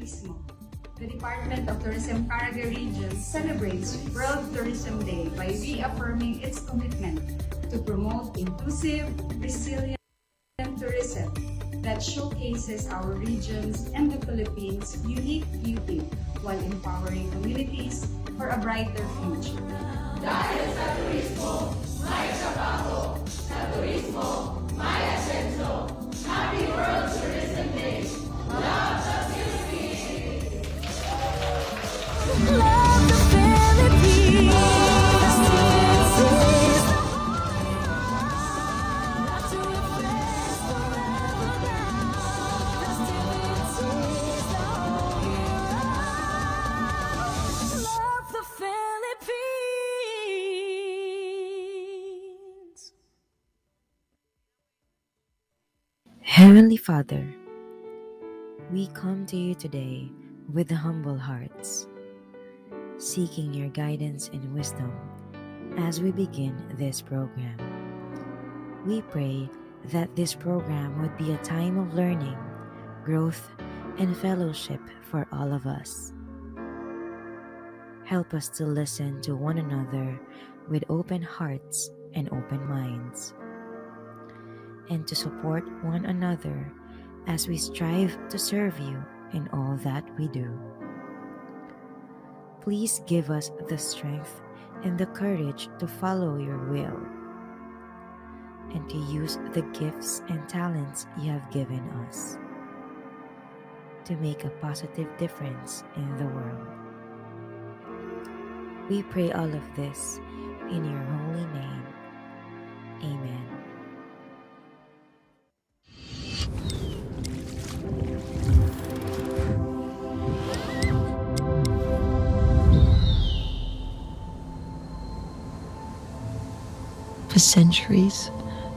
Turismo. The Department of Tourism Caraga Region celebrates World Tourism Day by reaffirming its commitment to promote inclusive, resilient tourism that showcases our region's and the Philippines' unique beauty while empowering communities for a brighter future. Dahil sa turismo, may trabaho. Sa turismo, may asenso. Happy World Tourism Day! Love the Philippines! Love the Philippines. Love the Philippines. Heavenly Father, we come to you today with humble hearts, seeking your guidance and wisdom as we begin this program. We pray that this program would be a time of learning, growth, and fellowship for all of us. Help us to listen to one another with open hearts and open minds, and to support one another as we strive to serve you in all that we do. Please give us the strength and the courage to follow your will and to use the gifts and talents you have given us to make a positive difference in the world. We pray all of this in your holy name. Amen. For centuries,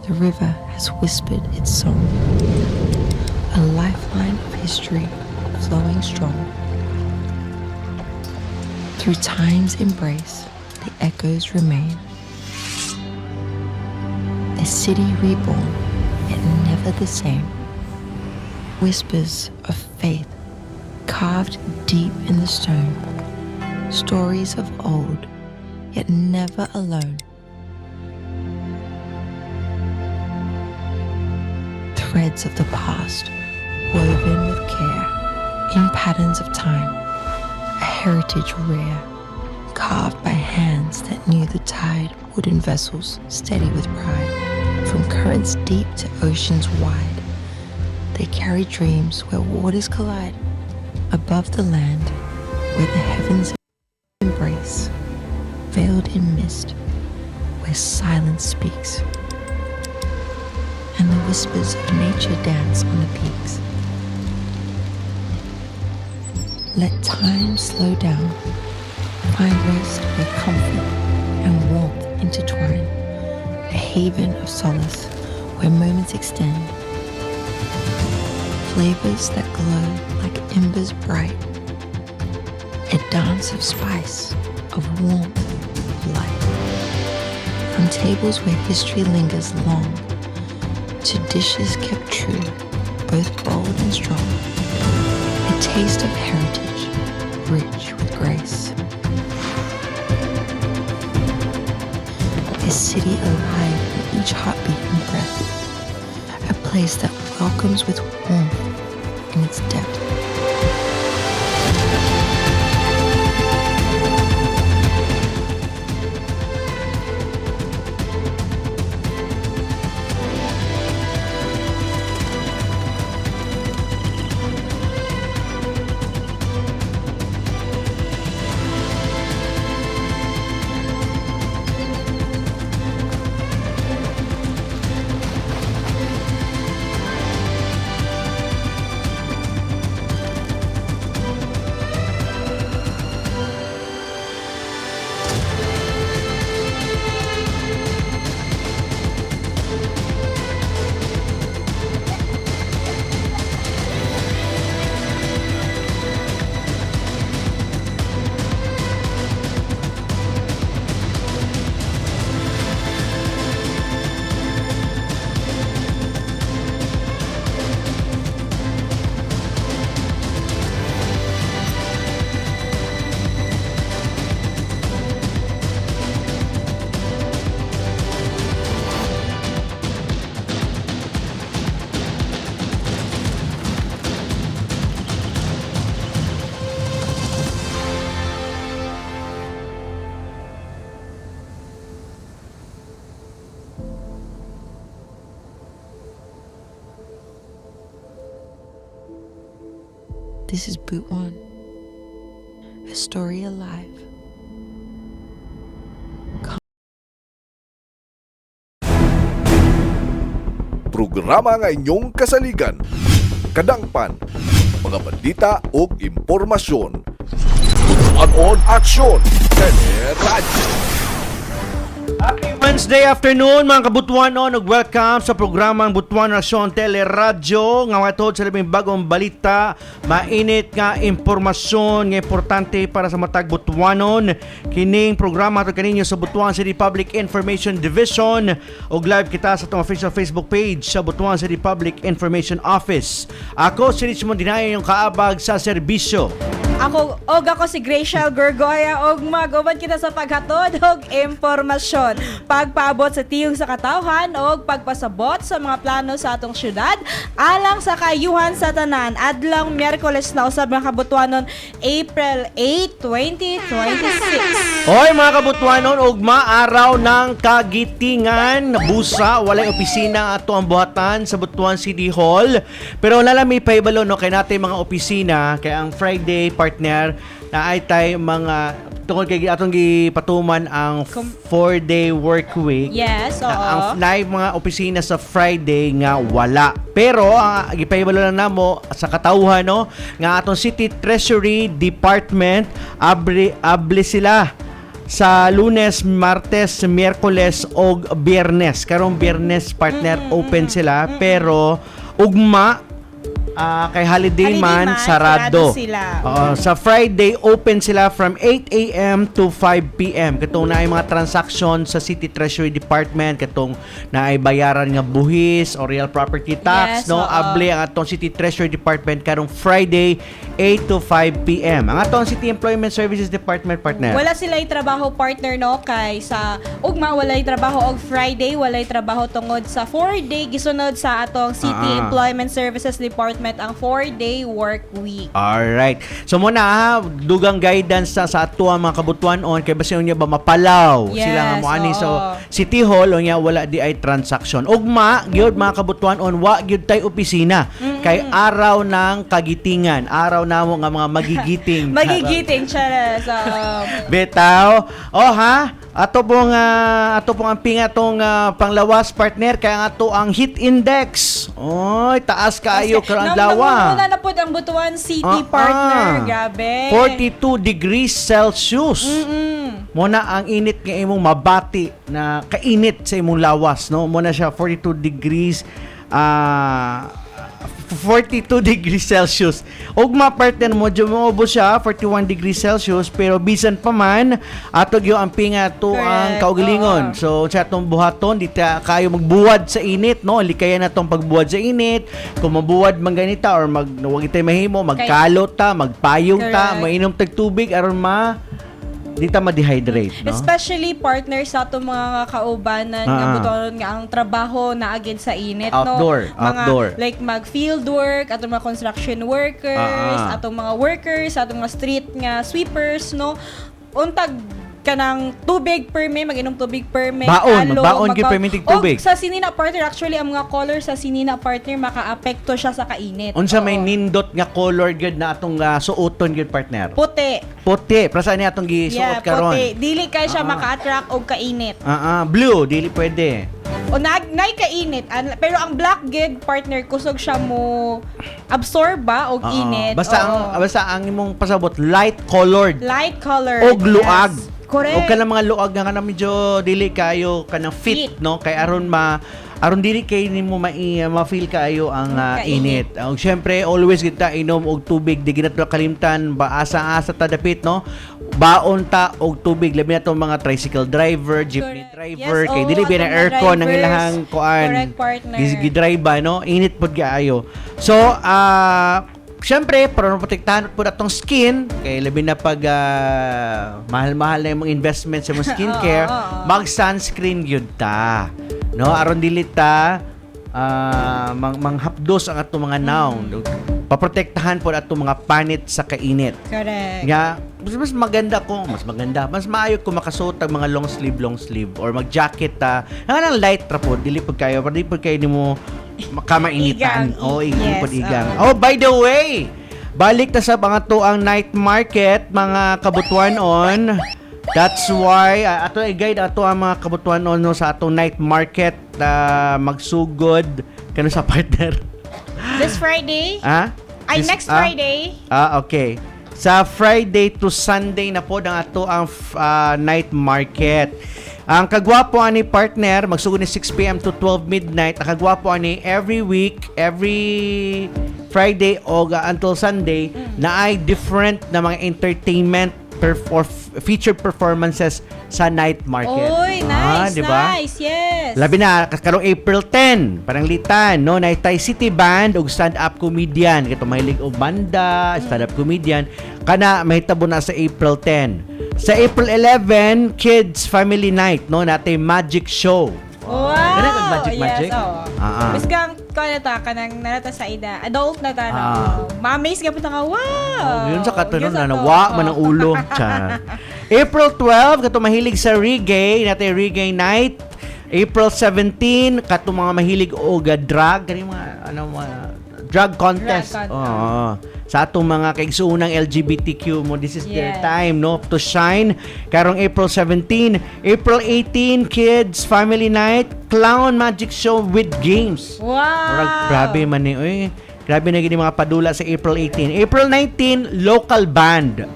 the river has whispered its song, a lifeline of history flowing strong. Through time's embrace, the echoes remain. A city reborn, yet never the same. Whispers of faith carved deep in the stone. Stories of old, yet never alone. Threads of the past, woven with care, in patterns of time, a heritage rare, carved by hands that knew the tide, wooden vessels steady with pride, from currents deep to oceans wide. They carry dreams where waters collide, above the land where the heavens embrace, veiled in mist, where silence speaks, and the whispers of nature dance on the peaks. Let time slow down, find rest where comfort and warmth intertwine, a haven of solace where moments extend, flavors that glow like embers bright, a dance of spice, of warmth, of light, from tables where history lingers long, to dishes kept true, both bold and strong. A taste of heritage, rich with grace. A city alive in each heartbeat and breath. A place that welcomes with warmth in its depth. This is Boot One, a story alive. Programa nga inyong kasaligan, kadangpan, mga balita o impormasyon. Butuan aksyon, teleradyo. Happy Wednesday afternoon mga kabutuanon ug welcome sa programang Butuan Aksyon Teleradyo nga matod sa labing bagong balita, mainit nga impormasyon nga importante para sa matag Butuanon. Kining programa to kaninyo sa Butuan City Public Information Division ug live kita sa atong official Facebook page sa Butuan City Public Information Office. Ako si Richmond Dinaya, yung kaabag sa serbisyo. Ako si Graciel Gorgoya og mag-uban kita sa paghatod og impormasyon, pagpaabot sa tiyog sa katawhan og pagpasabot sa mga plano sa atong syudad alang sa kayuhan sa tanan adlang Miyerkules na usab mga kabutuanon April 8, 2026. Hoy mga kabutuanon, ugma araw ng kagitingan, busa walay opisina ato ang buhatan sa Butuan City Hall. Pero lalami pa ibalo no kay natay mga opisina kay ang Friday partner na ay tay mga tungkol kay atong gipatuman ang 4-day work week. Yes, oo. Ang naay mga opisina sa Friday nga wala. Pero ang gipahibalo lang namo sa katawhan no nga atong City Treasury Department abli sila sa Lunes, Martes, Miyerkules o Biyernes. Karong Biyernes partner open sila pero ugma kay holiday man sarado sila. Sa Friday open sila from 8 a.m. to 5 p.m. Katong na ay mga transaction sa City Treasury Department, katong na ay bayaran nga buhis o real property tax, Yes, no? oo. Abli ang atong City Treasury Department karong Friday 8 to 5 p.m. Ang atong City Employment Services Department partner. Wala sila trabaho partner no kay sa ugma walay trabaho og Friday, walay trabaho tungod sa 4-day gisunod sa atong City Employment Services Department ang 4-day work week. Alright. So muna ha, dugang guidance sa ato ang mga kabutuanon kay basi unya ba mapalaw Yes, sila nga moani. oo. So City Hall unya wala di ay transaction. Ugma gyud mga kabutuanon wa gyud tay opisina kay araw ng kagitingan, araw namo nga mga magigiting. Magigiting siya sa Betaw. Oh ha, ato pong ang pinga tong panglawas partner kay ang ato ang heat index. Oy, taas kaayo karon lawa. Namuna na po ang Butuan City partner. Grabe. 42 degrees Celsius. Muna ang init nga imong mabati na kainit sa imong lawas, no? Muna siya 42 degrees 42 degrees Celsius. Ugma partner mo mo siya 41 degrees Celsius pero bisan pa man ato gyo ang pinga to ang Correct. kaugalingon. So sa atong buhaton di ta kayo magbuwad sa init, no? Likayan natong pagbuwad sa init. Kung mabuwad man ganita or wag itay mahimo, magkalot ta, magpayong ta, Correct. mainom tag tubig aron di ta ma-dehydrate, no? Especially partner sa itong mga kaubanan nga butuan nga ang trabaho na agad sa init, Outdoor, no? Mga, outdoor. like mag-field work, atong mga construction workers, atong mga workers, atong mga street nga sweepers, no? Untag kanang tubig perme, mag-inom tubig perme, Baon, magbaon gyud permitting tubig. Og sa sinina partner, actually, ang mga color sa sinina partner, maka-apekto siya sa kainit. Unsa Oo. may nindot nga color gyud na atong suoton gyud partner? Puti. Puti, para saan ni atong gisuot karon? puti. Dili kay siya maka-attract og kainit. Blue, dili pwede. O nay kainit, pero ang black gig partner kusog siya mo absorb ba og init. Oo. Basta ang imong pasabot light colored light color. og luag. Yes. Correct. O kanang mga luag nga medyo dili kayo kanang fit, no? Kay aron dili kay nimo ma-feel kaayo ang init. Og syempre always kita inom og tubig, di gid nato kalimtan ba asa ta dapit, no? Baon ta og tubig labi na tong mga tricycle driver, jeepney Correct. driver, Yes, kay oo, dili ba na atong mga aircon ang drivers. ilahang kuan. Correct, partner. Gidrive ba, no? Init pod kaayo. So, siyempre, para maprotektahan po natong skin, kaya labi na pag mahal-mahal na yung mga investment sa mga skincare, mag-sunscreen yun ta. No? Aron dili ta manghapdos ang atong mga naong. Paprotektahan po atong mga panit sa kainit. Correct. Nga, mas maayo kung makasuot ang mga long sleeve or mag-jacket nga nang light ra po, dili pud kayo, di pud kayo nimo makamainitan. Igang. Oh, Yes, pud igang. Oh, by the way, Balik ta sa mga to ang night market, mga kabutuanon. That's why ato i-guide ato ang mga kabutuanon no, sa atong night market magsugod kano sa partner. This Friday? Ay, next Friday. Okay. Sa Friday to Sunday na po ang ato ang night market. Ang kagwapo ani partner, magsugod ni 6 p.m. to 12 midnight. Ang kagwapo ani every week, every Friday o until Sunday na ay different na mga entertainment or featured performances sa night market. Oy, nice, diba? nice, yes. Labi na, karong April 10, parang litan, no? Naitay City Band ug stand-up comedian. Kito mahilig og banda, stand-up comedian. Kana, mahitabo na sa April 10. Sa April 11, Kids Family Night, no? Natay Magic Show. Wow! Kana kag magic? Yes, oo. Biskang ko na ta, kanang narata sa ida. Adult na ta. Mamis ka punta ka, wow! Yun sa katunon na nawa man ang ulo. April 12, kato mahilig sa reggae, natay reggae night. April 17, kato mga mahilig og drug, kani mga drug contest. Sa atong mga kaigsuunang LGBTQ mo, this is their time, no, to shine. Karong April 17, April 18, Kids Family Night, Clown Magic Show with games. Wow! Grabe man ni, grabe na gini mga padula sa April 18. April 19, local band.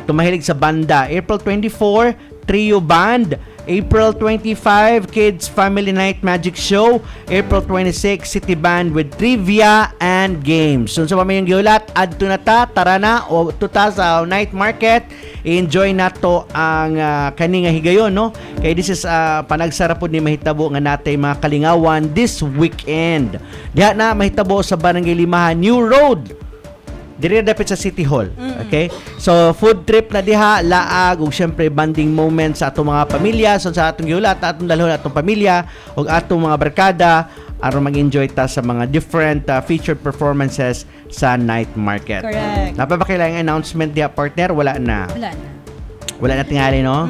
Tumahilig sa banda. April 24, trio band. April 25, Kids Family Night Magic Show. April 26, City Band with trivia and games. So sa pamayong giulat, adto na ta, tara na, o tuta sa night market. I-enjoy na to ang kani nga higayon, no? Kaya this is panagsara po ni mahitabo nga natay mga kalingawan this weekend. Diha na mahitabo sa Barangay Limahan, New Road. Diri dapat sa City Hall. Okay? So, food trip na diha, laag, ug syempre bonding moments sa atong mga pamilya. So, sa atong giulat, atong dalhon atong pamilya, ug atong mga barkada, aron mag-enjoy ta sa mga different featured performances sa night market. Correct. Napabakailang announcement diha, partner? Wala na. Wala na tingali, no?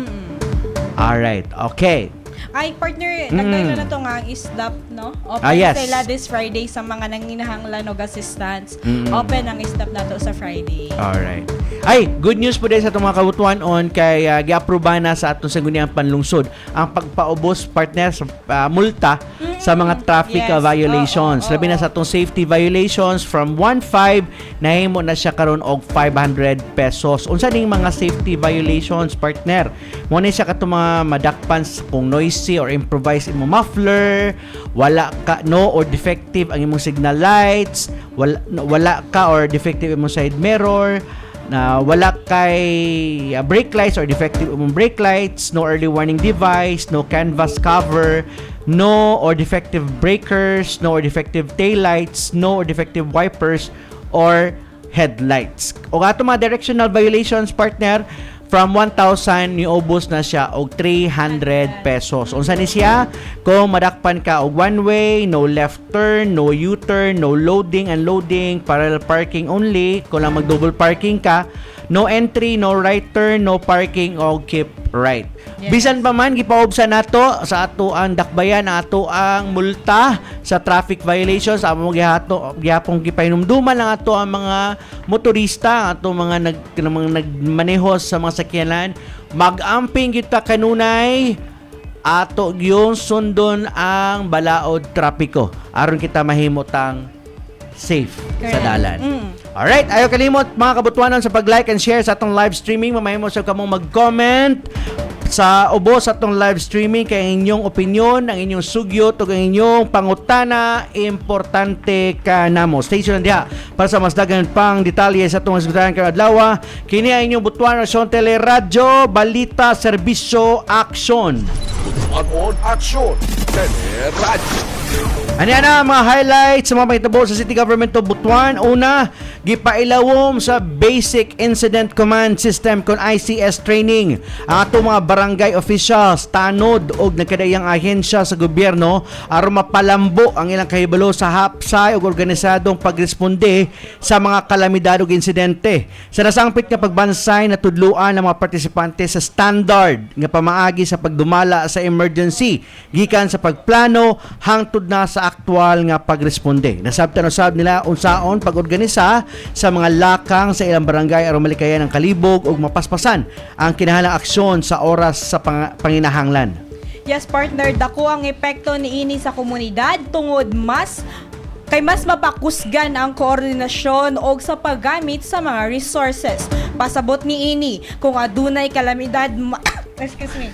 Alright. Okay. Ay, partner, nagdala na to nga ang ISDAP, no? Open yes. sila this Friday sa mga nanginahanglan og assistance. Open ang ISDAP na to sa Friday. Alright. Ay, good news po din sa itong mga kabutuan on kay gi-aproba na sa atong sangguniang panlungsod ang pagpaubos, partner, sa multa sa mga traffic violations. Labi na sa itong safety violations from 1.5 nahimo na siya karon og 500 pesos. Unsa ning mga safety violations, partner? Mo ni siya katong mga madakpan kung noisy or improvise imong muffler, wala ka or defective ang imong signal lights, wala ka or defective imong side mirror, na wala kay brake lights or defective imong brake lights, no early warning device, no canvas cover, no or defective breakers, no or defective tail lights, no or defective wipers or headlights. O ato mga directional violations, partner, from 1,000 niubos na siya og 300 pesos. Unsa ni siya? Kung madakpan ka og one way, no left turn, no U-turn, no loading, unloading, parallel parking only, kung lang mag-double parking ka, no entry, no right turn, no parking o keep right. Bisan pa man gipaubsa nato sa ato ang dakbayan, ato ang multa sa traffic violations, amo gihapon gipahinumduman lang ato ang mga motorista, ato mga nagmaneho sa mga sakyanan, mag-amping kita kanunay ato yung sundon ang balaod trapiko aron kita mahimutang safe sa dalan. Alright, ayaw kalimot mga kabutuanan sa pag-like and share sa atong live streaming. Mamahimo sa kamong mag-comment sa ubos sa atong live streaming kay inyong opinion, ang inyong sugyot ug ang inyong pangutana importante kanamo. Stay tuned diha para sa mas dagan pang detalye sa atong isgutan karong adlaw. Kini ang inyong Butuan Rason Teleradyo, balita, serbisyo, aksyon. Butuan Aksyon Teleradyo. Ano na mga highlights sa mga mahitabo sa City Government of Butuan? Una, gipailawom sa Basic Incident Command System kon ICS training ang ato mga barangay officials, tanod og nagkadayang ahensya sa gobyerno aron mapalambo ang ilang kahibalo sa hapsay ug organisadong pagresponde sa mga kalamidad ug insidente. Sa nasangpit nga pagbansay na tudluan ng mga partisipante sa standard nga pamaagi sa pagdumala sa emergency gikan sa pagplano hangtod hangtod na sa aktwal nga pagresponde. Nasabtan-usab nila unsaon pag-organisa sa mga lakang sa ilang barangay aron malikayan ang kalibog ug mapaspasan ang kinahanglang aksyon sa oras sa panginahanglan. Yes, partner, dako ang epekto niini sa komunidad tungod mas mapakusgan ang koordinasyon o sa paggamit sa mga resources. Pasabot niini kung adunay kalamidad excuse me.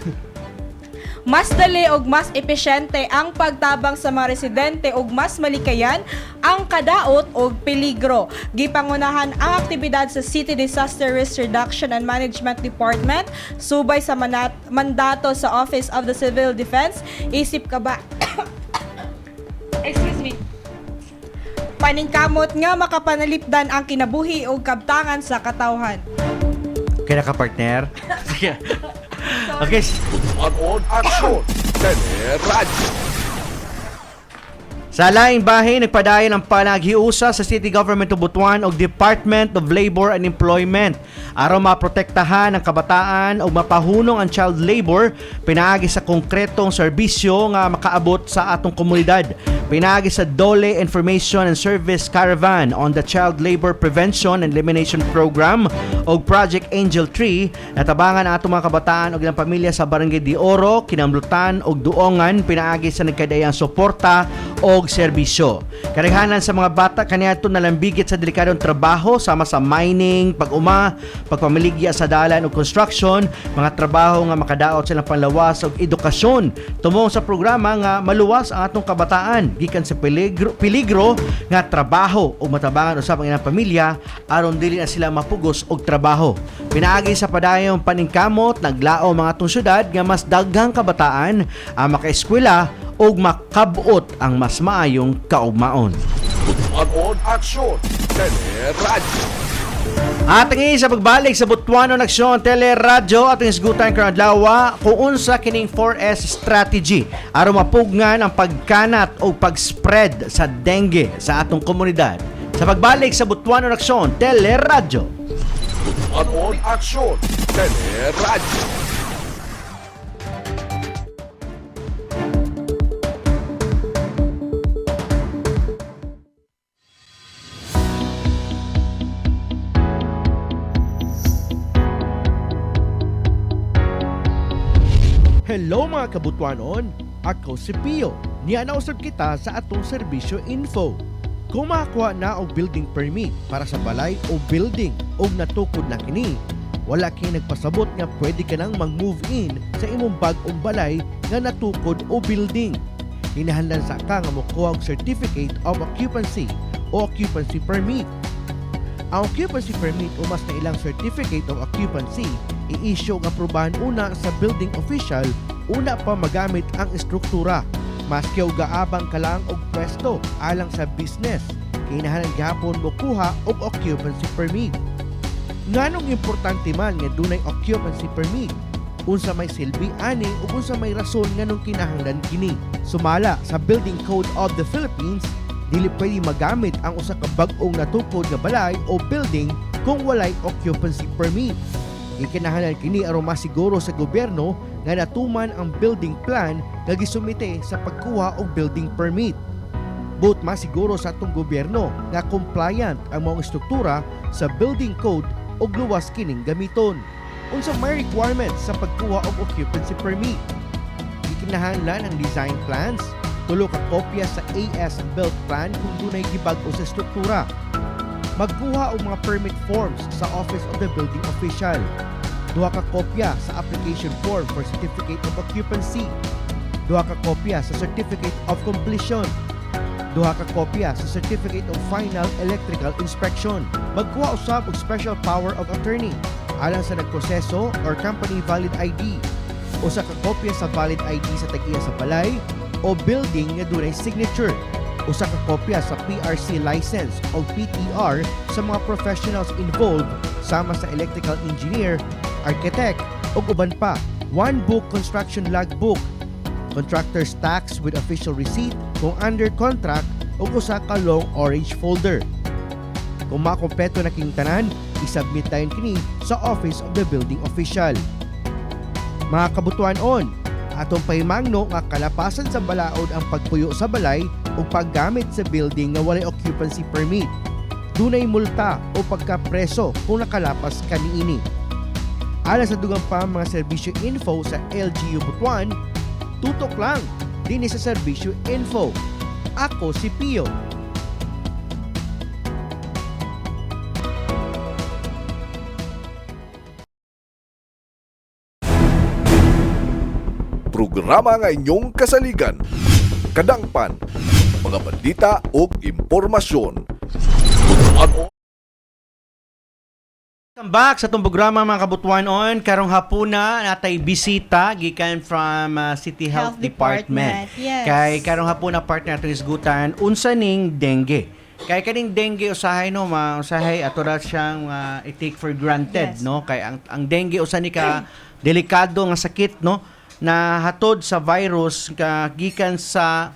Mas dali og mas epesyente ang pagtabang sa mga residente ug mas malikayan ang kadaot ug peligro. Gipangunahan ang aktibidad sa City Disaster Risk Reduction and Management Department subay sa mandato sa Office of the Civil Defense. Isip ka ba? Excuse me. Paningkamot nga makapanalipdan ang kinabuhi ug kabtangan sa katawhan. Kaya ka partner? Okay. Butuanon Aksyon, Teleradyo. Sa laing bahin, nagpadayon ang panaghiusa sa City Government of Butuan o Department of Labor and Employment aron maprotektahan ang kabataan o mapahunong ang child labor pinaagi sa konkretong serbisyo nga makaabot sa atong komunidad. Pinaagi sa Dole Information and Service Caravan on the Child Labor Prevention and Elimination Program o Project Angel Tree, natabangan ang atong mga kabataan o ilang pamilya sa Barangay de Oro, Kinamlutan o Duongan pinaagi sa nagkadayang suporta o serbisyo. Karighanan sa mga bata kaniadto nalambigit sa delikadong trabaho sama sa mining, pag-uma, pagpamiligya sa dalan o construction, mga trabaho nga makadaot silang panlawas o edukasyon. Tumong sa programa nga maluwas ang atong kabataan gikan sa peligro nga trabaho o matabangan usab ang ilang pamilya aron dili na sila mapugos og trabaho. Pinaagi sa padayong paningkamot naglaom mga atong syudad nga mas daghang kabataan ang makaeskwela ug makabot ang mas maayong kaugmaon. Butuanon Aksyon, Teleradyo. Ating sa pagbalik sa Butuanon Aksyon Teleradyo ating isgutan karong adlaw kung unsa kining 4S strategy aron mapugnan ang pagkanat o pag-spread sa dengue sa atong komunidad. Sa pagbalik sa Butuanon Aksyon Teleradyo. Butuanon Aksyon, Teleradyo. Hello mga kabutuanon, ako si Pio. Nianausap kita sa atong serbisyo info. Kung makakuha na og building permit para sa balay o building o natukod na kini, wala kay nagpasabot nga pwede ka nang mag-move in sa imong bag-ong balay nga natukod o building. Hinahanglan sa ka nga mokuha og Certificate of Occupancy o Occupancy Permit. Ang occupancy permit o mas na ilang Certificate of Occupancy i-issue ang aprobahan una sa building official una pa magamit ang estruktura. Maski og gaabang ka lang og pwesto alang sa business, kinahanglan gyapon mo kuha og occupancy permit. Nganong importante man nga dunay occupancy permit? Unsa may silbi ani ug unsa may rason nganong kinahanglan kini? Sumala sa Building Code of the Philippines, dili pwede magamit ang usa ka bag-ong natukod nga balay o building kung walay occupancy permit. Ikinahanglan kini aron masiguro sa gobyerno nga natuman ang building plan nga gisumite sa pagkuha og building permit. But masiguro sa atong gobyerno nga compliant ang mga struktura sa building code og luwas kining gamiton. Unsa may requirements sa pagkuha og occupancy permit? Ikinahanglan ang design plans, tulo ka kopya sa AS-built plan kung dunay gibag-o sa struktura. Magkuha og mga permit forms sa Office of the Building Official. Duha ka kopya sa application form for Certificate of Occupancy. Duha ka kopya sa Certificate of Completion. Duha ka kopya sa Certificate of Final Electrical Inspection. Magkuha usab og Special Power of Attorney alang sa nagproseso or company valid ID. Usa ka kopya sa valid ID sa tag-iya sa balay o building nga dunay signature. Usa ka kopya sa PRC license o PTR sa mga professionals involved sama sa electrical engineer, architect ug uban pa. One book construction logbook, contractor's tax with official receipt kung under contract ug usa ka long orange folder. Kung makompleto na king tanan, isubmit dayon kini sa Office of the Building Official. Mga kabutuanon, atong pahimangno nga kalapasan sa balaod ang pagpuyo sa balay o paggamit sa building nga walay occupancy permit. Dunay multa o pagkapreso kung nakalapas kaniini. Alang sa dugang pa mga serbisyo info sa LGU Butuan, tutok lang din sa serbisyo info. Ako si Pio. Programa nga inyong kasaligan. Kadangpan, mga balita o impormasyon. Welcome back sa itong programa mga kabutwanon. Karong hapuna natay bisita gikan from City Health Department. Yes. Kay karong hapuna partner atong isgutan unsa ning dengue. Kay kaning dengue usahay no usahay ato ra siyang i-take for granted Yes. no kay ang dengue usa ni ka delikado nga sakit no na hatod sa virus ka gikan sa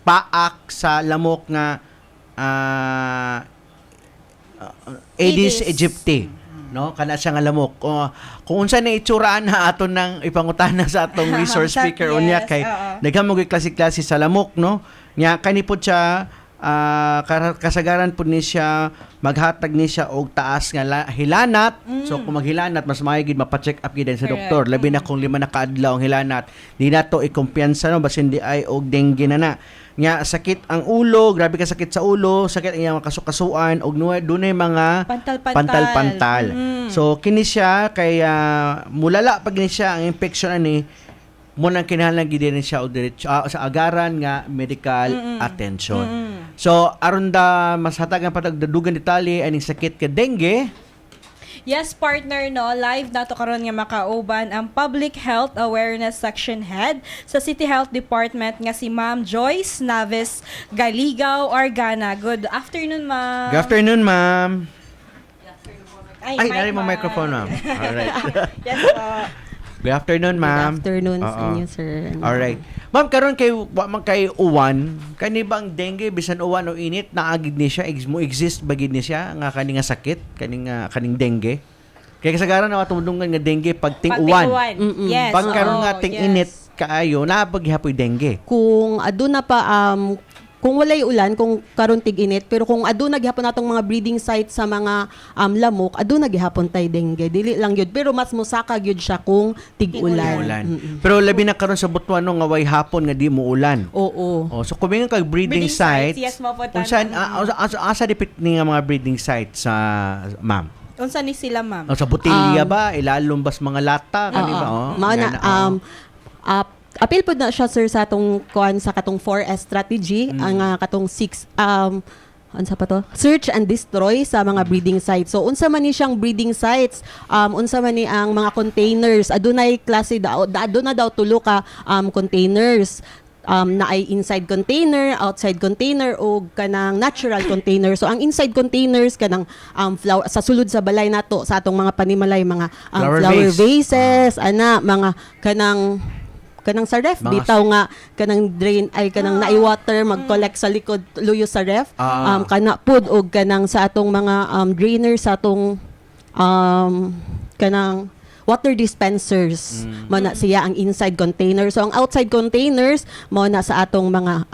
paak sa lamok nga Aedes Aedes. aegypti no kana siya nga lamok. Kung unsa na itsuraan na aton nang ipangutana sa atong resource speaker unya kay daghang mo klase-klase sa lamok no nya kani pod siya kasagaran po ni siya maghatag ni siya og taas nga hilanat. So kung maghilanat mas maayo gid mapa-check up gid sa doktor labi na kung 5 na kaadlaw ang hilanat di na to ikumpiyansa no basin di ay og dengue na nya sakit ang ulo, grabe ka sakit sa ulo, sakit ang iyang kasukasuan og dunay mga pantal-pantal. So kini siya kay mulala pag ni siya ang infection ani mo nang kinahanglan gid din siya og diretso sa agaran nga medical attention. So aron da mas hatagan patagdadugan detalye aning sakit ka dengue. Yes, partner, no, live nato karon nga makauban ang Public Health Awareness Section Head sa City Health Department nga si Ma'am Joyce Naves Galigaw Organa. Good afternoon, ma'am. Good afternoon, ma'am. Ay, mic, nari mo ma'am. microphone, ma'am. Alright. Yes po. Good afternoon, ma'am. Good afternoon sa Oo. inyo, sir. Alright. Ma'am, karon kay wa man kay uwan, kani bang dengue bisan uwan o init naagid ni siya, mo exist bagid ni siya nga kani nga sakit, kaning dengue. Kay kasagaran na tumudungan nga dengue pag ting uwan. Yes. Pag karon oo, nga ting yes. init kaayo, naapaghapoy dengue. Kung aduna pa kung walay ulan, kung karon tig-init, pero kung aduna gihapon natong mga breeding sites sa mga lamok, aduna gihapon tay dengue. Dili lang yun, pero mas musaka gyud siya kung tig-ulan. Ulan. Pero labi na karon sa Butuan no nga way hapon nga di mo ulan. Oo. Oh, so kung kag breeding Breeding sites, sites, yes, maputan. kung saan asa dipit ni nga mga breeding sites sa ma'am? Unsa ni sila, ma'am? O sa botelya ba ilalom bas mga lata kani ba? Oh, Mao na apil pod na siya, sir, sa atong kuan sa katong 4S strategy, ang katong 6 unsa pa to? Search and destroy sa mga breeding sites. So unsa man ni siyang breeding sites, unsa man ni ang mga containers, adunay klase aduna daw tulo ka containers. Na ay inside container, outside container o kanang natural container. So ang inside containers kanang flower sa sulod sa balay nato sa atong mga panimalay, mga flower vases, ana mga kanang sa ref bitaw nga kanang drain ay kanang nai-water mag-collect sa likod luyo sa ref, kana pud og kanang sa atong mga drainer sa atong kanang water dispensers mo na siya ang inside container. So ang outside containers mo na sa atong mga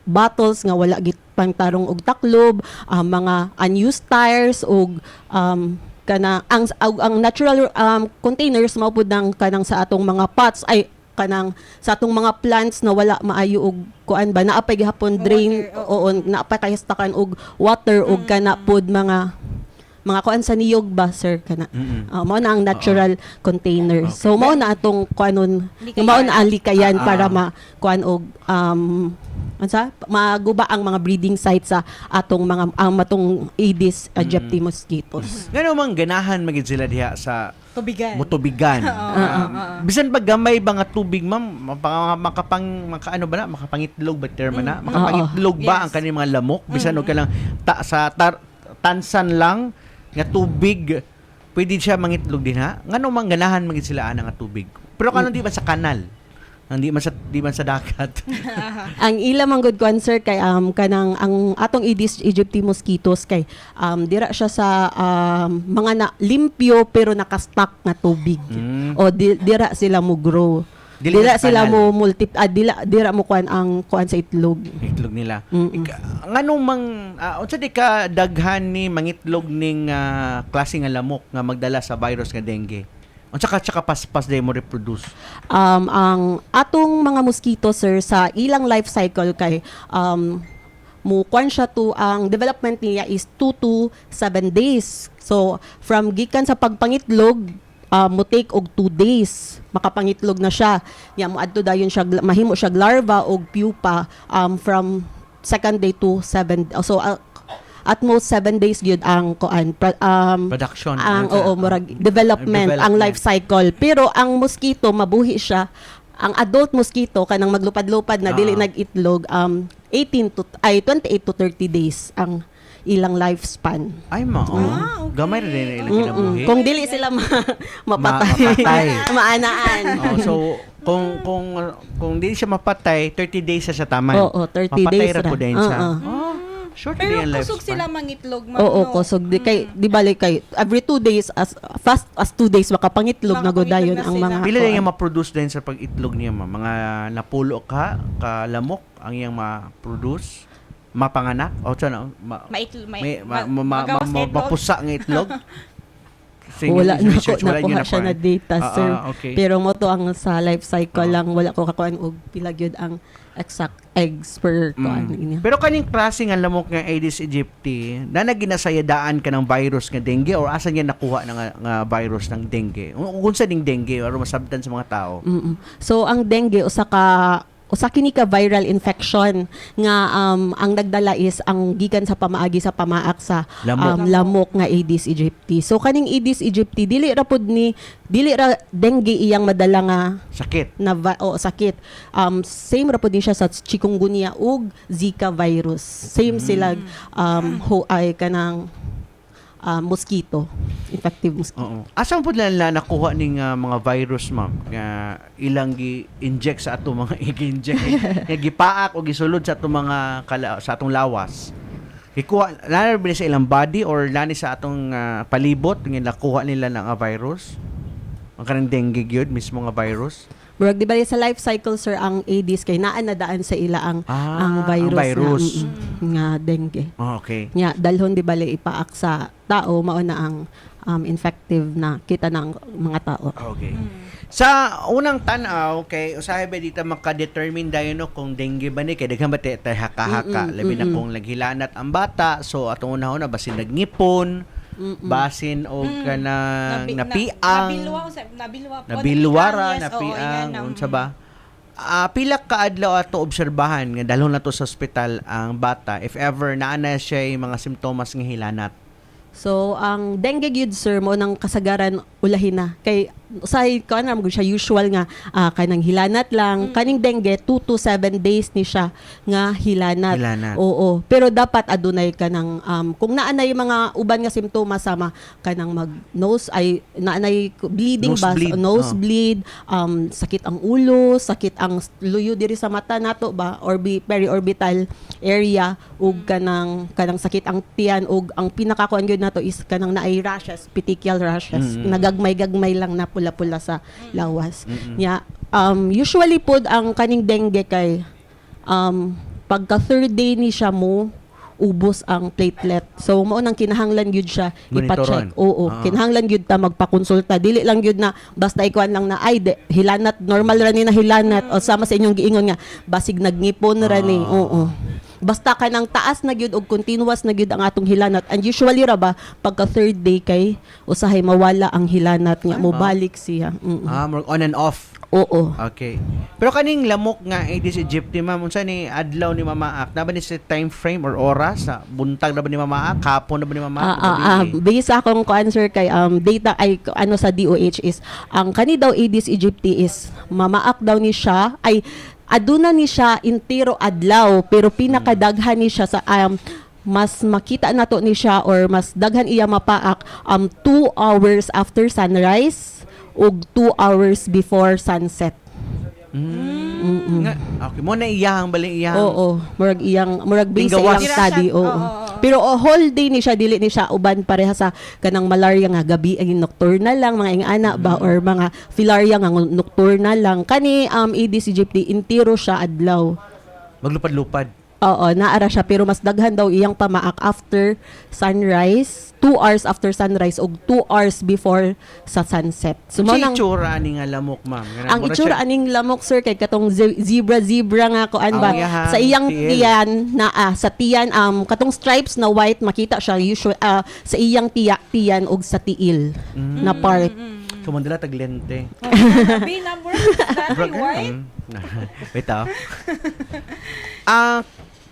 bottles nga wala git pang tarong og taklob, mga unused tires og kana ang natural containers mao pud nang kanang sa atong mga pots ay kanang sa atong mga plants na wala maayo og kuan ba naapay gihapon drain oo naapay kahistakan og water og kana pud mga kuan sa niyog ba, sir, kana mao na ang natural container. So mao na atong kuanon mao na ang likayan para kuan og maguba ang mga breeding sites sa atong mga matong Aedes aegypti mosquitoes. Ngano man ganahan magid sila diha sa Tubigan. motubigan. Bisan ba gamay ba nga tubig, ma'am, makaano ba na makapangitlog ba term na? Makapangitlog ba Yes. ang kani mga lamok bisan og kalang tansan lang nga tubig pwede siya mangitlog din ha. Ngano man ganahan magid sila ana nga tubig. Pero kanon di man sa kanal. Di man sa dagat. Ang ila man good kuan, sir, kay kanang ang atong Aedes aegypti mosquitoes kay dira siya sa mga limpyo pero nakastock nga tubig. O dira sila mo grow. Dila sila kanal. mo dira mo kuan ang kuan sa itlog. Itlog nila. Mm-mm. Nganong unsa di ka daghan ni mangitlog ning klase nga lamok nga magdala sa virus nga dengue? Unsa ka tsaka paspas day mo reproduce? Ang atong mga mosquito sir sa ilang life cycle kay mo kuan siya to ang development niya is 2 to 7 days. So from gikan sa pagpangitlog mo take og 2 days makapangitlog na siya. Ya mo adto dayon siya mahimo siya larva og pupa from second day to 7. So at most 7 days gyud ang kuan Production. ang murag development ang life cycle. Pero ang mosquito mabuhi siya. Ang adult mosquito kanang maglupad-lupad na dili nag-itlog 28 to 30 days ang ilang lifespan. Ay mao. Gamay ra din ilang kinabuhi. Kung dili sila mapatay, mapatay. maanaan. So kung di siya mapatay, 30 days siya sa taman. Oo, 30 mapatay days ra ra. po din siya. Oo. Short Pero din ang kusog lifespan. sila mangitlog, ma'am. Oo, no? kusog di kay di bali kay every 2 days as fast as 2 days makapangitlog na godayon Makapangitlog na ang sila. mga Pila kuan. din yung ma-produce din sa pag-itlog niya, ma'am? Mga napulo ka lamok ang iyang ma-produce? Mapanganak? O sana, Magawas itlog. mapusa ng itlog? Wala na ko research, wala yun nakuha siya na data sir. Okay. Pero mo to ang sa life cycle lang wala ko kakuan og pila gyud ang exact eggs per kuan inya. Pero kaning klase nga lamok nga Aedes aegypti, na ginasayadaan ka ng virus nga dengue or asa niya nakuha nga virus ng dengue? Unsa ding dengue or masabtan sa mga tao? So ang dengue usa kini ka viral infection nga ang nagdala is ang gikan sa pamaagi sa pamaak sa lamok nga Aedes aegypti. So kaning Aedes aegypti dili ra dengue iyang madala nga Sakit. sakit. Same ra pud din siya sa chikungunya ug Zika virus. Same sila kanang mosquito, infective mosquito. Oo. Asa po nila nakuha ning mga virus, ma'am, nga ilang gi-inject sa ato mga i-inject nga gipaak o gisulod sa ato mga sa atong lawas. Ikuha lalo ba sa ilang body or lani sa atong palibot nga nakuha nila ng virus? Ang kanang dengue gyud mismo nga virus. Murag di bali sa life cycle sir ang Aedes kay naa na daan sa ila ang virus. Nga dengue. Okay. Nya dalhon di bali ipaak sa tao mao na ang infective na kita ng mga tao. Okay. Sa unang tan-aw kay usahay ba dito maka-determine dayon no kung dengue ba ni kay daghan ba tay haka-haka labi na kung naghilanat ang bata so atong una basin nagngipon basin o kanang napiang nabilwara napiang unsa ba pila ka adlaw ato obserbahan nga dalhon na to sa ospital ang bata if ever naa na siya mga simptomas nga hilanat. So ang dengue gyud sir mo nang kasagaran ulahin na kay usay ko na siya usual nga kanang hilanat lang kaning dengue 2 to 7 days ni siya nga hilanat. Oo pero dapat adunay kanang kung naa na yung mga uban nga simptomas sama kanang mag nose ay naanay bleeding nosebleed sakit ang ulo sakit ang luyo diri sa mata nato ba or periorbital area ug kanang sakit ang tiyan ug ang pinakakuan gyud nato is kanang naay rashes petechial rashes nagagmay-gagmay lang na pula-pula sa lawas. Nya usually pod ang kaning dengue kay pagka third day ni siya mo ubos ang platelet. So mao nang kinahanglan gyud siya ipa-check. Oo, kinahanglan gyud ta magpakonsulta. Dili lang gyud na basta ikuan lang na ay hilanat normal ra ni na hilanat o sama sa inyong giingon nga basig nagngipon ra ni. Oo. Basta kanang taas na gyud og continuous na gyud ang atong hilanat and usually ra ba pagka third day kay usahay mawala ang hilanat nga mobalik siya. On and off. Oo. Okay. Pero kaning lamok nga Aedes aegypti ma'am unsa ni adlaw ni mamaak na ba ni sa time frame or oras sa buntag na ba ni mamaak hapon na ba ni mamaak based sa akong answer kay data ay sa DOH is ang kani daw Aedes aegypti is mamaak daw ni siya ay aduna ni siya intiro adlaw pero pinakadaghan ni siya sa mas makita nato ni siya or mas daghan iya mapaak 2 hours after sunrise ug 2 hours before sunset. Okay, mo na iyang bali iyang. Oo, murag based sa iyang study. Oo. Pero whole day ni siya, dili ni siya uban pareha sa kanang malaria nga gabi ay nocturnal lang mga ingana ba or mga filaria nga nocturnal lang. Kani Aedes aegypti intiro siya adlaw. Maglupad-lupad. Oo, naara siya pero mas daghan daw iyang pamaak after sunrise, 2 hours after sunrise o 2 hours before sa sunset. So Sa nang itsura ani nga lamok, ma'am. Ganun, ang mura itsura siya- aning lamok sir kay katong zebra nga kuan ba Ang iyahang sa iyang tiil. tiyan na sa tiyan katong stripes na white makita siya usually sa iyang tiyan og sa tiil na part. Kumandala taglente. Be number dahil white. Wait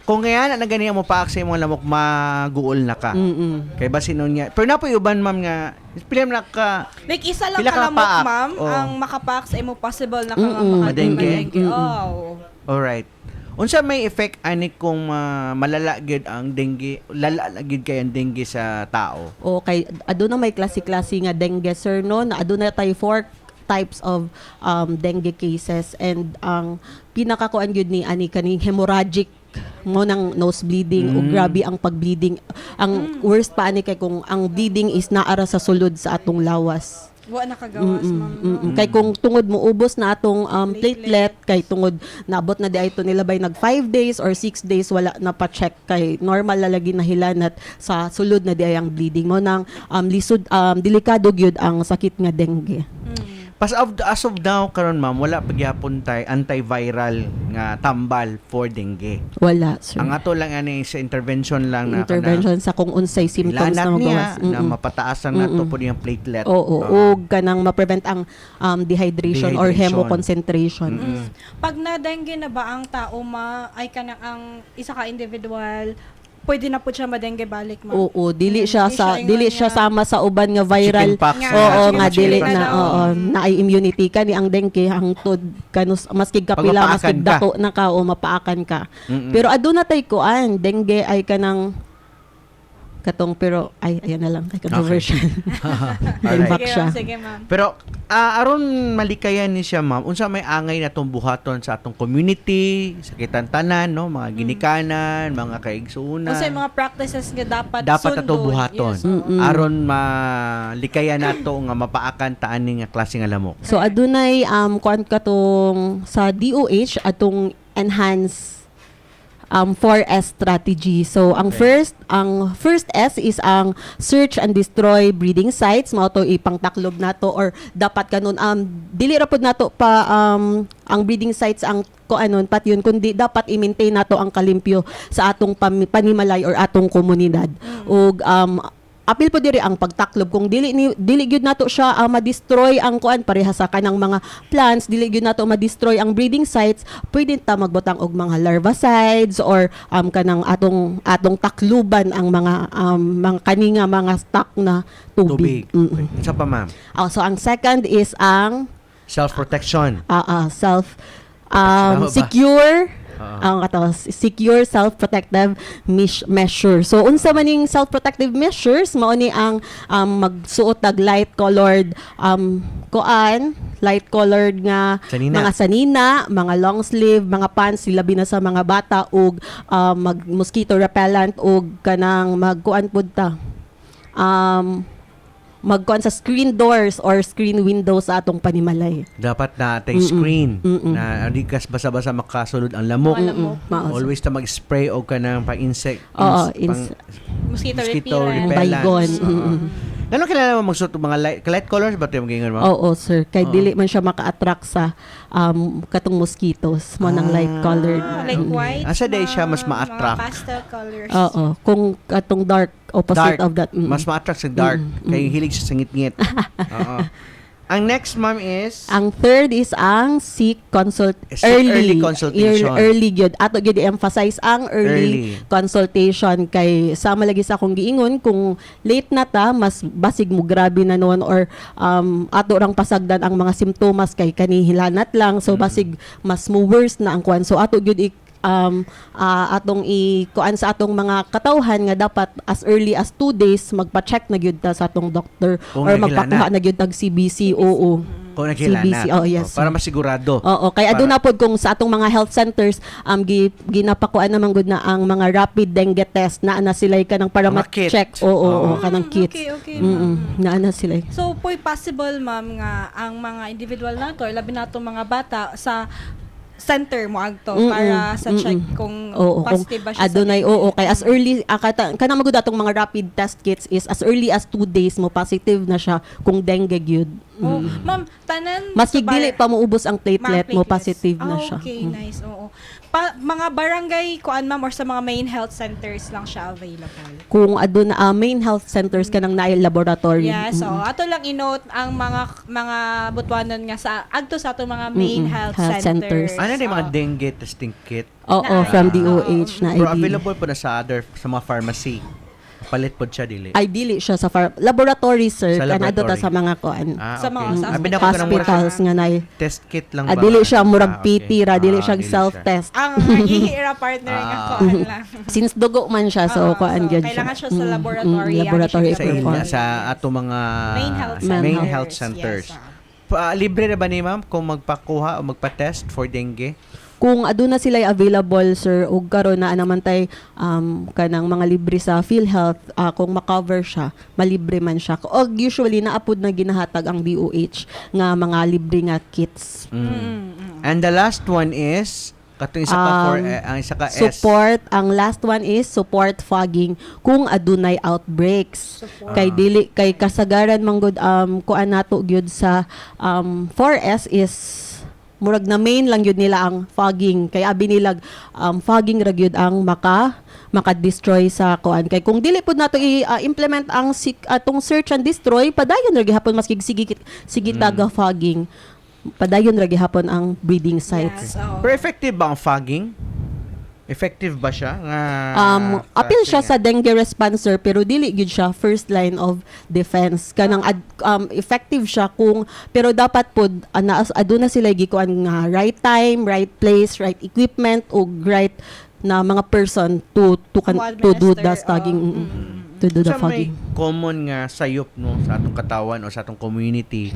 kung ngayon na ganyan mo pa sa mga lamok maguol na ka. Kay ba sinon nga. Pero napoy uban ma'am nga pilam na ka Like isa lang Pila ka kalamok, paak? ma'am, Oh. ang makapaak sa imo possible na Madengge? Oh. Alright. Unsa may effect ani kung malala gyud ang dengue, lala gyud kay ang dengue sa tao? Okay, aduna may klase-klase nga dengue sir no, na aduna tay 4 types of dengue cases and ang pinakakuan gyud ni ani kaning hemorrhagic mo ng nose bleeding o grabe ang pag-bleeding. Ang worst pa ani kay kung ang bleeding is naara sa sulod sa atong lawas. Wa nakagawas, ma'am. no? Kay kung tungod mo ubos na atong platelet kay tungod naabot na di ay to nila bay nag 5 days or 6 days wala na pa check kay normal lalagi na hilanat sa sulod na di ay ang bleeding mo nang lisod delikado gyud ang sakit nga dengue. As of now karon ma'am wala pagyapon tay antiviral nga tambal for dengue. Wala sir. Ang ato lang ani sa intervention lang na Intervention sa kung unsay symptoms lanat na niya mabawas. na mapataasan nato po yung platelet. Oo, ug kanang ma-prevent ang dehydration or Dehydration. hemoconcentration. Pag na-dengue na ba ang tao ay kanang ang isa ka individual, pwede na po siya madengue balik, ma'am. Oo, dili siya Hindi dili siya ingon sama sa uban nga viral. Chickenpox. Oo Nga, nga dili chicken na na, oo na ay immunity ka ni ang dengue hangtod kanus maskig kapila Pag maskig mapaakan ka. dako na ka o mapaakan ka. Pero aduna tay kuan dengue ay kanang katong pero ay ayan na lang kay controversial. Impact Sige, siya. ma'am, sige, ma'am. Pero aron malikayan ni siya ma'am, unsa may angay na tong buhaton sa atong community, sa kitantanan no, mga ginikanan, mga kaigsuuna. Unsay mga practices nga dapat ato buhaton. Yes, oo. Aron malikayan nato nga mapaakan taani nga klase nga lamok. So adunay kuan katong sa DOH atong enhance 4S strategy. So ang first S is ang search and destroy breeding sites mao to ipangtaklob nato or dapat kanon dili ra pud nato pa ang breeding sites ang kuanon pat yun kundi dapat i-maintain nato ang kalimpyo sa atong panimalay or atong komunidad. Ug apil po diri ang pagtaklob kung dili gyud nato siya ma-destroy ang kuan pareha sa kanang mga plants, dili gyud nato ma-destroy ang breeding sites, pwede ta magbutang og mga larvicides or kanang atong takluban ang mga kaninga mga stock na tubig. Okay. Unsa pa ma'am? So ang second is ang Self-protection. self Tama ba? secure ang secure self-protective measure. So unsa man ning self-protective measures mao ni ang magsuot og light colored light colored nga Sanina. mga sanina, mga long sleeve, mga pants labi na sa mga bata ug mag mosquito repellent ug kanang magkuan pud ta magkuan sa screen doors or screen windows sa atong panimalay. Dapat na tay screen na di kas basa-basa makasulod ang lamok. Maos. Always ta mag-spray og kanang pang-insect. Oo, Mosquito mosquito repellent. repellent. Baygon. Ano kailangan mo magsuot og mga light colors ba tayo magingin mo? Oo, sir. Kay dili man siya maka-attract sa katong mosquitoes mo ng light colored. Like white. Asa day siya mas ma'am, ma-attract? Mga pastel colors. Oo, kung katong dark opposite Dark. of that. Mas ma-attract sa dark. Kay hilig siya sa ngit-ngit. Oo. Ang next ma'am is Ang third is ang seek early consultation. Early gyud. Ato gyud i-emphasize ang early consultation kay sama lagi sa akong giingon kung late na ta mas basig mo grabe na noon or ato rang pasagdan ang mga simptomas kay kanihilanat lang so basig mas mo worse na ang kuan. So ato gyud atong kuan sa atong mga katawhan nga dapat as early as 2 days magpa-check na gyud ta sa atong doctor Kung or naghilana. magpakuha na gyud tag CBC. Oo. Kung nakilala. CBC, oh, yes, Para sir. masigurado. Oo, kaya Para- doon na pod kung sa atong mga health centers ginapakuan naman gud na ang mga rapid dengue test na sila ka ng para Mga kit. ma-check. Oo, kanang kits. Okay, Mm-mm, na sila. So, po'y possible, ma'am, nga ang mga individual nato, labi na itong mga bata sa center mo agto para sa check kung Oo, positive ba siya adunay kay as early kana magud atong mga rapid test kits is as early as 2 days mo positive na siya kung dengue gyud. Oh, ma'am, tanan Maski sa bar- dili pa mo ubos ang platelet mo platelets. positive na siya. Okay, nice. Oo. Mga barangay kuan ma'am or sa mga main health centers lang siya available. Kung aduna main health centers kanang naay laboratory. Yes, so ato lang i-note ang mga Butuanon nga sa agto sa ato mga main health Health centers. centers. Ano na yung mga Oo. dengue testing kit? Oo, from DOH na Pero ID. available po na sa mga pharmacy. Palit po siya, dili. Ay dili siya sa laboratory sir Sa kanado ta laboratory. sa mga kuan. Sa mga okay. sa Abi na ko ka ng mura Hospitals nga nay. test kit lang ba? Dili siya murag okay. PT ra, dili siya dili siya. self-test. Ang ihira partner nga kuan lang. Since dugo man siya so Oo, kuan gyud siya. kailangan siya sa laboratory. laboratory Sa perform. illa, sa ato mga Main health centers. Yes, Libre na ba ni ma'am kung magpakuha o magpa-test for dengue? Kung aduna sila available sir ug karon na naman tay kanang mga libre sa PhilHealth kung ma-cover siya malibre man siya og usually naapod na ginahatag ang DOH nga mga libre nga kits. And the last one is katong isa ka for ang isa ka S. Support ang last one is support fogging kung adunay outbreaks kay dili kay kasagaran manggod kuan nato gyud sa 4S is murag na main lang yun nila ang fogging kay abi nilag fogging ra gyud ang maka-destroy sa kuan kay kung dili pud nato i-implement ang atong search and destroy padayon ra gihapon maski sige taga fogging padayon ra gihapon ang breeding sites. Pero effective ba ang fogging? Effective ba siya? Appeal siya sa dengue responser pero dili gyud siya first line of defense kanang effective siya kung pero dapat pud aduna sila gikuan nga right time, right place, right equipment o right na mga person to do the fogging to do the Sa may fogging. common nga sayop no sa atong katawan o sa atong community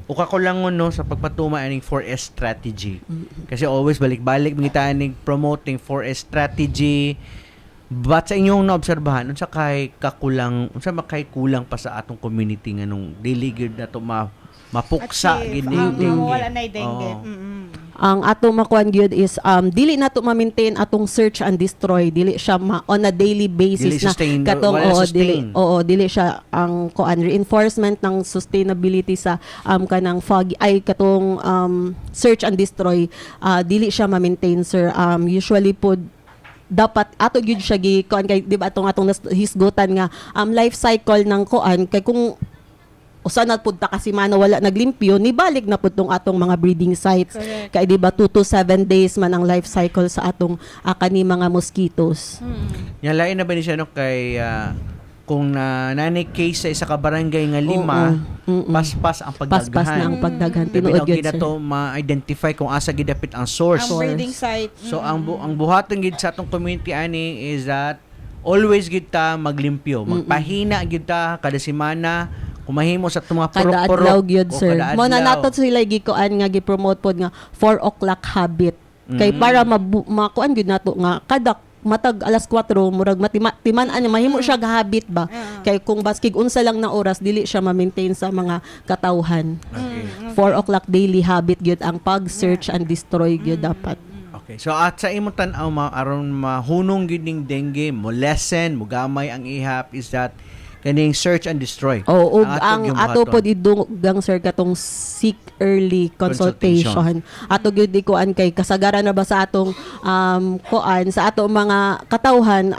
o kakulangon no sa pagpatuma aning 4S strategy. Kasi always balik-balik mangitaan ning promoting 4S strategy. But sa inyong naobserbahan unsa kay kulang pa sa atong community nga nung dili gyud nato mapuksa gid ning dengue. Wala na dengue. Oo. Ang atong makuan gyud is dili nato ma-maintain atong search and destroy dili siya on a daily basis Dili na sustain, katong wala sustain. dili siya ang kuan reinforcement ng sustainability sa kanang katong search and destroy dili siya ma-maintain sir usually po dapat ato gyud siya kuan kay di ba atong hisgutan nga life cycle ng kuan kay kung usa na pud ta kasi mano wala naglimpyo nibalik na pud tong atong mga breeding sites. Correct. Kay di ba 2 to 7 days man ang life cycle sa atong kani mga mosquitoes. Yan lain na ba ni siya no kay kung nanay case sa isa ka barangay nga 5 paspas ang pagdaghan. Paspas na ang pagdaghan tinuod Tinuod gyud na sir. to ma-identify kung asa gidapit ang source. Ang breeding site. So ang buhaton gid sa atong community ani is that always gid ta maglimpyo, magpahina gid ta kada semana. Kumahimo sa itong mga Kada adlaw purok-purok. gyud o sir. kada Mo na adlaw. nato sila gikuan nga gi-promote pod nga 4 o'clock habit. Kay para makuan gyud nato nga kada matag alas 4 murag timan-an mahimo siya habit ba. Kay kung baskig unsa lang na oras dili siya ma-maintain sa mga katawhan. 4 o'clock daily habit gyud ang pag-search and destroy gyud dapat. Okay. So at sa imong tan-aw aron mahunong gid ning dengue, mo lessen, mo gamay ang ihap is that kaning search and destroy. Oo, ug atong ang yung ato buhaton. pod idugang sir katong seek early consultation. Ato gyud kuan kay kasagaran na ba sa atong kuan sa ato mga katawhan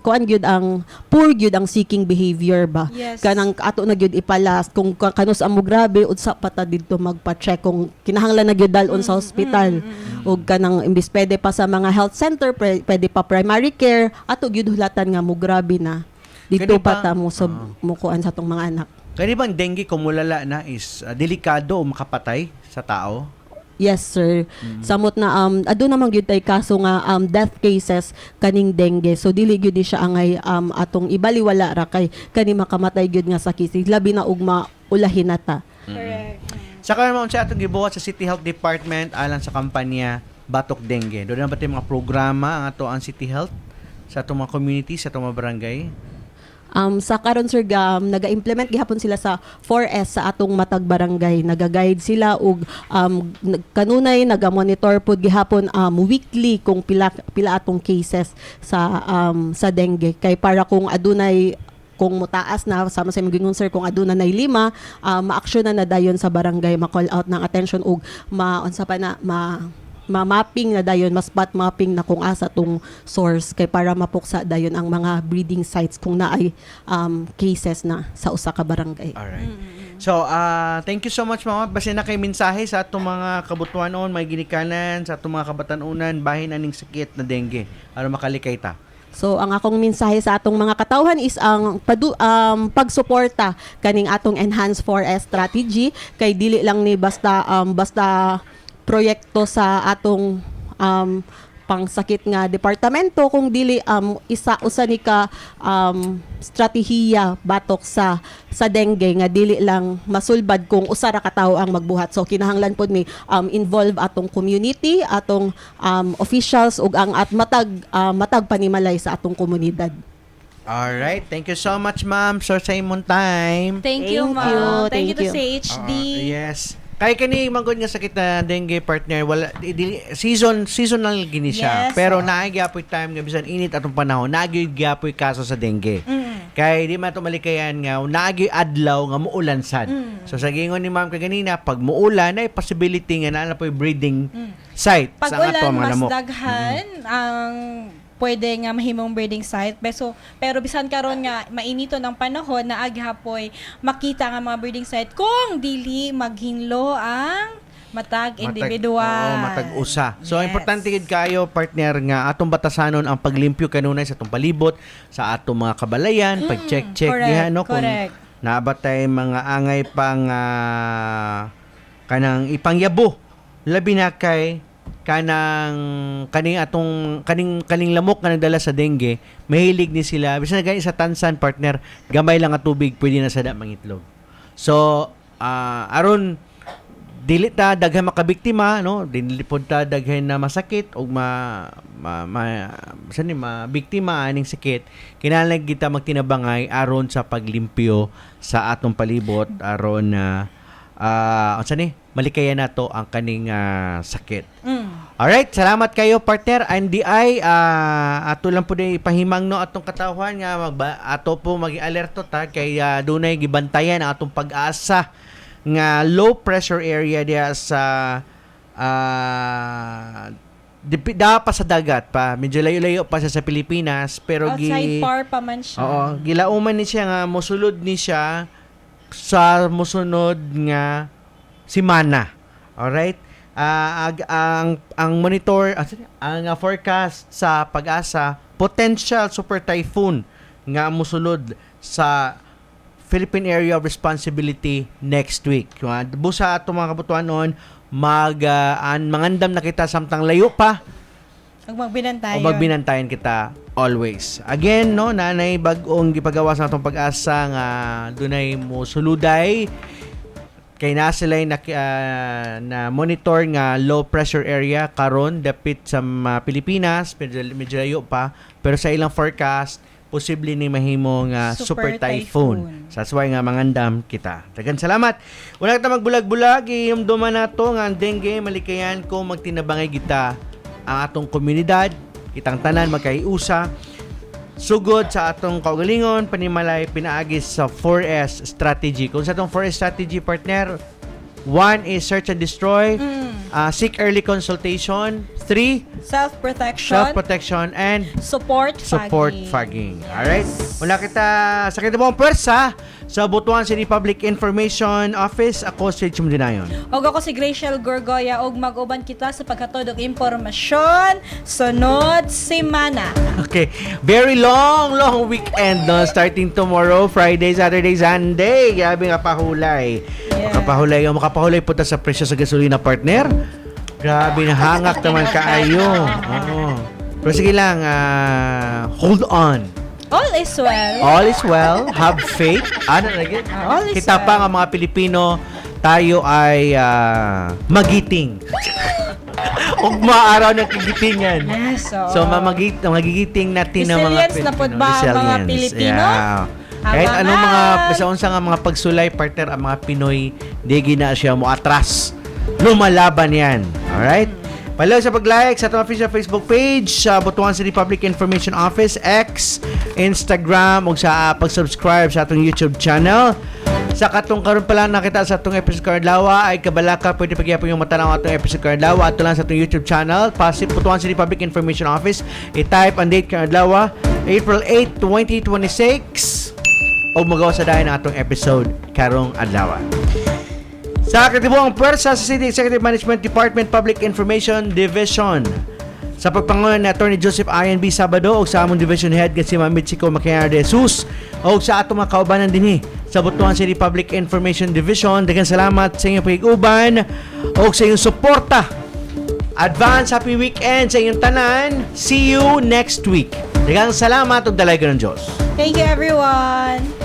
kuan gyud ang poor gyud ang seeking behavior ba. Yes. Kanang ato na gyud ipalas kung kanus amo grabe udsa pa ta didto magpa-check kung kinahanglan na gyud dalon sa hospital. Ug kanang imbis pwede pa sa mga health center pwede pa primary care ato gyud hulatan nga mo grabe na dito Kani pa ba- ta mo sa mukuan sa atong mga anak. Kani bang dengue kung mulala na is delikado o makapatay sa tao? Yes, sir. Samot na ado namang gyud tay kaso nga death cases kaning dengue. So dili gyud ni siya angay atong ibaliwala ra kay kani makamatay gyud nga sakit labi na ug maulahin nata. Correct. Saka naman siya atong gibuhat sa City Health Department alang sa kampanya Batok Dengue. Doon na ba tayo mga programa ang ato ang City Health sa atong mga community, sa atong mga barangay? Sa karon sir naga-implement gihapon sila sa 4S sa atong matag barangay. Naga-guide sila ug kanunay naga-monitor pud gihapon weekly kung pila atong cases sa dengue kay para kung adunay kung mutaas na sama sa mga sir kung aduna nay 5 ma-action na dayon sa barangay ma-call out ng attention ug unsa pa na ma-mapping na dayon, spot mapping na kung asa tong source kay para mapuksa dayon ang mga breeding sites kung naay cases na sa usa ka barangay. Alright. So, thank you so much mama. Basta na kay mensahe sa atong mga kabutuanon, may ginikanan, sa atong mga kabatanunan, bahin aning sakit na dengue aron makalikay ta. So ang akong mensahe sa atong mga katawhan is ang pagsuporta kaning atong enhanced 4S strategy kay dili lang ni basta proyekto sa atong pangsakit nga departamento kung dili usa ni ka stratehiya batok sa dengue nga dili lang masulbad kung usa ra ka tawo ang magbuhat. So kinahanglan pod mi involve atong community, atong officials ug ang matag panimalay sa atong komunidad. Alright. Thank you so much ma'am sa imong time. Thank you, ma'am. Thank you to CHD. Yes. Kay kani manggod nga sakit na dengue partner wala seasonal gini siya. Yes, pero naay gyapoy time nga bisan init atong panahon naagi gyapoy kaso sa dengue. Kay di man to malikayan nga naagi adlaw nga muulan sad. So sa gingon ni ma'am kanina pag muulan ay possibility nga naa poy breeding site Pag sa ato ulan, mga mas lamok. daghan ang pwede nga mahimong breeding site. Pero bisan karon nga mainito ng panahon na aghapoy makita nga mga breeding site kung dili maghinlo ang matag individual. Oo, matag usa. So Yes. importante gid kayo partner nga atong batasanon ang paglimpyo kanunay sa atong palibot, sa atong mga kabalayan, pag-check correct, diha no kung correct. nabatay mga angay pang kanang ipangyabo labi na kay kaning lamok nga nagdala sa dengue, mahilig ni sila bisan gani sa tansan partner, gamay lang nga tubig pwede na sada mangitlog. So aron dili ta daghan makabiktima no, dili pod ta daghan na masakit ug mabiktima aning sakit, kinahanglan kita magtinabangay aron sa paglimpyo sa atong palibot aron malikayan nato ang kaning sakit. Alright, salamat kayo partner. NDI ato lang po din ipahimang no atong katawhan nga ato po mag-alerto ta kay dunay gibantayan ang atong pag-asa nga low pressure area diya sa pa sa dagat pa, medyo layo-layo pa siya sa Pilipinas pero outside par pa man siya. Oo, gilauman ni siya nga mosulod ni siya sa mosunod nga semana. Alright? Ang monitor, ang forecast sa pag-asa, potential super typhoon nga mosulod sa Philippine Area of Responsibility next week. Busa ato mga kabutuanon, mangandam na kita samtang layo pa. Ug magbinantayon. O magbinantayan kita always. Again, no, nanay bag-ong gipagawas ng atong pag-asa nga dunay mo suluday kay na sila na monitor nga low pressure area karon dapit sa Pilipinas, medyo layo pa, pero sa ilang forecast posible ni mahimo nga super typhoon. Sa why nga mangandam kita. Daghang salamat. Wala ta magbulag-bulag, iumduman nato nga ang dengue malikayan ko magtinabangay kita ang atong komunidad, kitang tanan magkaiusa, sugod sa atong kaugalingon, panimalay pinaagis sa 4S strategy. Kung sa atong 4S strategy partner, 1 is search and destroy, seek early consultation, 3 self-protection, and support fogging. Alright? Mula kita sa kita mong pwersa sa Butuan City Public Information Office, ako si Chum Dinayon. Og ako si Gracial Gorgoya og mag-uban kita sa paghatod og impormasyon sunod semana. Okay. Very long weekend, no? Starting tomorrow, Friday, Saturday, Sunday. Grabe nga pahulay. Yeah. Makapahulay po ta sa presyo sa gasolina, partner. Grabe na hangak naman kaayo. Oo. Pero sige lang, hold on. All is well. All is well. Have faith. Ano lagi? All is Kita well. pa nga mga Pilipino tayo ay magiting. Ug maaraw ng kagitingan. So magigiting natin ng mga Resilience na pod ba ang mga Pilipino? Yeah. Kahit Abangan. anong mga basta unsa nga mga pagsulay partner ang mga Pinoy, di gina siya mo atras. Lumalaban yan. Alright? Palaw sa pag-like sa atong official Facebook page sa Butuan City Public Information Office, X, Instagram, ug sa pag-subscribe sa atong YouTube channel. Sa katong karon pala nakita sa atong episode karon lawa ay kabalaka pwede pagyapon yung matanaw atong episode karon lawa ato lang sa atong YouTube channel Pasig Butuan City Public Information Office. I-type ang date karon lawa April 8, 2026 o magawa sa dayon ang atong episode karong adlaw. Sa katibuang pwersa sa City Executive Management Department Public Information Division sa pagpangunan ni Attorney Joseph Ian B. Sabado o sa among Division Head nga si Ma'am Michiko Makiar de Jesus o sa atong mga kaubanan dinhi sa Butuan City Public Information Division. Daghang salamat sa inyong pag-uban o sa inyong suporta. Advance happy weekend sa inyong tanan. See you next week. Daghang salamat ug dalay ng Diyos. Thank you, everyone.